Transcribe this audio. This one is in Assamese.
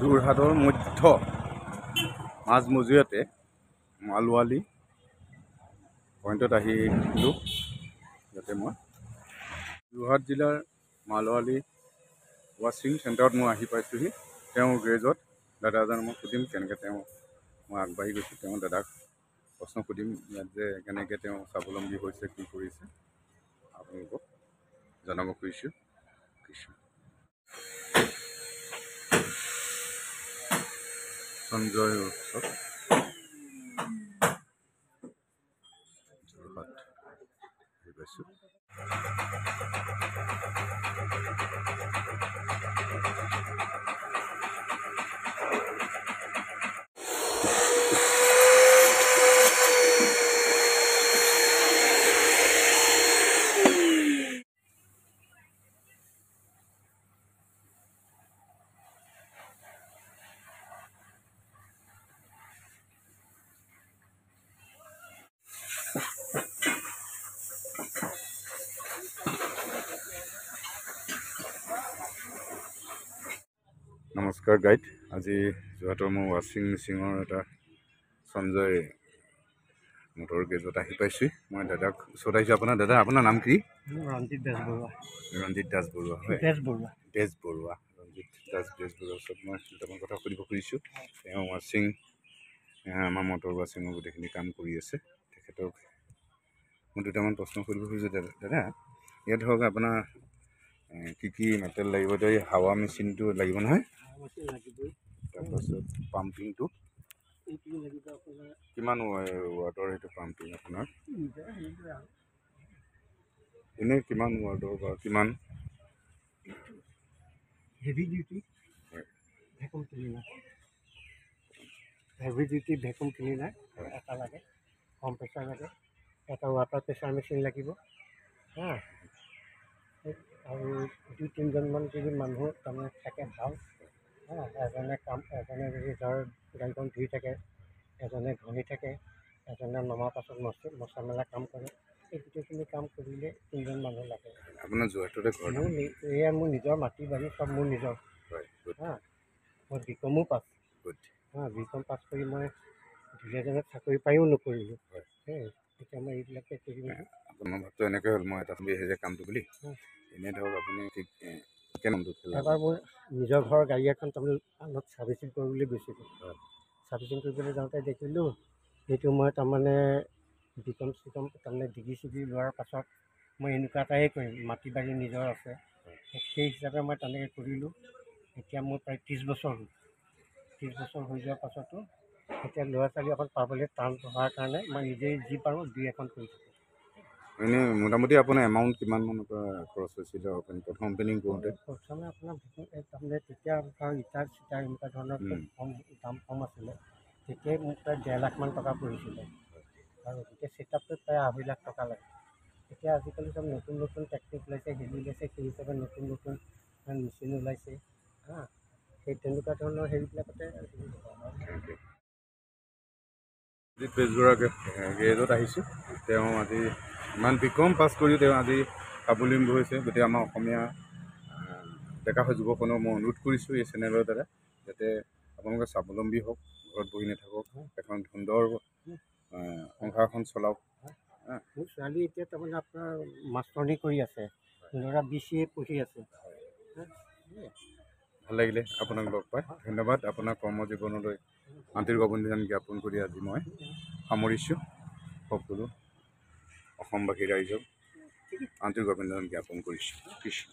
যোৰহাটৰ মধ্য মাজমজিয়াতে মালৱালী পইণ্টত আহিলোঁ। যাতে মই যোৰহাট জিলাৰ মালৱালী ৱাশ্বিং চেণ্টাৰত মই আহি পাইছোঁহি। তেওঁৰ গ্ৰেজত দাদা এজন মই সুধিম কেনেকৈ মই আগবাঢ়ি গৈছোঁ। তেওঁ দাদাক প্ৰশ্ন সুধিম ইয়াত যে কেনেকৈ তেওঁ স্বাৱলম্বী হৈছে, কি কৰিছে আপোনালোকক জনাব খুজিছোঁ। সঞ্জয় উৎসৱ যোৰহাট আহি পাইছোঁ। নমস্কাৰ গাইড, আজি যোৰহাটৰ মই ৱাশ্বিং মেচিনৰ এটা সঞ্জয় মটৰ গেজত আহি পাইছোঁ। মই দাদাক ওচৰত আহিছোঁ। আপোনাৰ নাম কি? ৰঞ্জিত দাসবৰুৱা। ৰঞ্জিত দাসবৰুৱা হয়। বেজবৰুৱা ৰঞ্জিত বেজবৰুৱাৰ ওচৰত মই দুটামান কথা সুধিব খুজিছোঁ। তেওঁ ৱাশ্বিং আমাৰ মটৰ ৱাশ্বিঙৰ গোটেইখিনি কাম কৰি আছে। তেখেতক মই দুটামান প্ৰশ্ন সুধিব খুজিছোঁ। দাদা ইয়াত ধৰক আপোনাৰ কি কি মেটেৰিয়েল লাগিব? এতিয়া এই হাৱা মেচিনটো লাগিব নহয়? তাৰপাছত পাম্পিংটো কিমান ৱাৰ্ডৰ সেইটো পাম্পিং আপোনাৰ? এনেই কিমান ৱাৰ্ডৰ বা কিমান? Heavy duty vacuum cleaner, heavy duty vacuum cleaner এটা লাগে, কম প্ৰেছাৰ লাগে, এটা ৱাটাৰ প্ৰেছাৰ মেচিন লাগিব আৰু 2-3জনমান যদি মানুহ তাৰমানে থাকে ভাল। এজনে যদি ধৰ গাড়ীখন ধুই থাকে, এজনে ঘঁহি থাকে, এজনে নমাৰ পাছত মচা মেলা কাম কৰে। এই গোটেইখিনি কাম কৰিলে 3জন মানুহ লাগে। আপোনাৰ যোৰহাটতে ঘৰ? এয়া মোৰ নিজৰ মাটি বাৰী চব মোৰ নিজৰ। মই বিকমো পাছ বিকম পাছ কৰি মই দুলীয়াজানত চাকৰি পায়ো নকৰিলোঁ। এতিয়া মই এইবিলাকে কৰি মেলি আপোনাৰ ভাবটো এনেকৈ হ'ল মই এটা যে কামটো বুলি এনেই ধৰক আপুনি ঠিক এবাৰ মোৰ নিজৰ ঘৰৰ গাড়ী এখন তাৰমানে আনত ছাৰ্ভিচিং কৰিবলৈ গৈছিলোঁ। ছাৰ্ভিচিং কৰিবলৈ যাওঁতে দেখিলোঁ সেইটো মই তাৰমানে বিকম চিকম তাৰমানে ডিগ্ৰী চিগ্ৰী লোৱাৰ পাছত মই এনেকুৱা এটাই কৰিম, মাটি বাৰী নিজৰ আছে। সেই হিচাপে মই তেনেকৈ কৰিলোঁ। এতিয়া মোৰ প্ৰায় 30 বছৰ হ'ল। 30 বছৰ হৈ যোৱাৰ পাছতো এতিয়া ল'ৰা ছোৱালী অকণ পাবলৈ টান হোৱাৰ কাৰণে মই নিজেই যি পাৰোঁ দুই এখন কৰি থাকোঁ। এনেই মোটামুটি আপোনাৰ এমাউণ্ট কিমান মানৰ পৰা খৰচ হৈছিলে আপুনি প্ৰথম অপেনিং কৰোঁতে? প্ৰথমে আপোনাৰ তাৰমানে তেতিয়া ধৰক ইটাৰ চিটাৰ এনেকুৱা ধৰণৰ দাম কম আছিলে। তেতিয়াই মোক প্ৰায় 1.5 লাখমান টকা পৰিছিলে আৰু গোটেই ছেটআপটোত প্ৰায় 2.5 লাখ টকা লাগে। এতিয়া আজিকালি চব নতুন নতুন টেকনিক ওলাইছে, হেৰি ওলাইছে, সেই হিচাপে নতুন নতুন মেচিন ওলাইছে সেই তেনেকুৱা ধৰণৰ হেৰিবিলাকতে বেজবৰুৱা গেৰেজত আহিছোঁ। তেওঁ আজি ইমান বিকম পাছ কৰিও তেওঁ আজি স্বাৱলম্বী হৈছে। গতিকে আমাৰ অসমীয়া ডেকা যুৱকসকলক মই অনুৰোধ কৰিছোঁ এই চেনেলৰ দ্বাৰা যাতে আপোনালোকে স্বাৱলম্বী হওক, ঘৰত বহি নাথাকক, এখন সুন্দৰ সংসাৰখন চলাওক। মোৰ ছোৱালী এতিয়া তাৰমানে আপোনাৰ মাষ্টৰণী কৰি আছে, ল'ৰা BCA পঢ়ি আছে। ভাল লাগিলে আপোনাক লগ পাই। ধন্যবাদ। আপোনাৰ কৰ্মজীৱনলৈ আন্তৰিক অভিনন্দন জ্ঞাপন কৰি আজি মই সামৰিছোঁ। সকলো অসমবাসী ৰাইজক আন্তৰিক অভিনন্দন জ্ঞাপন কৰিছোঁ। কৃষ্ণ।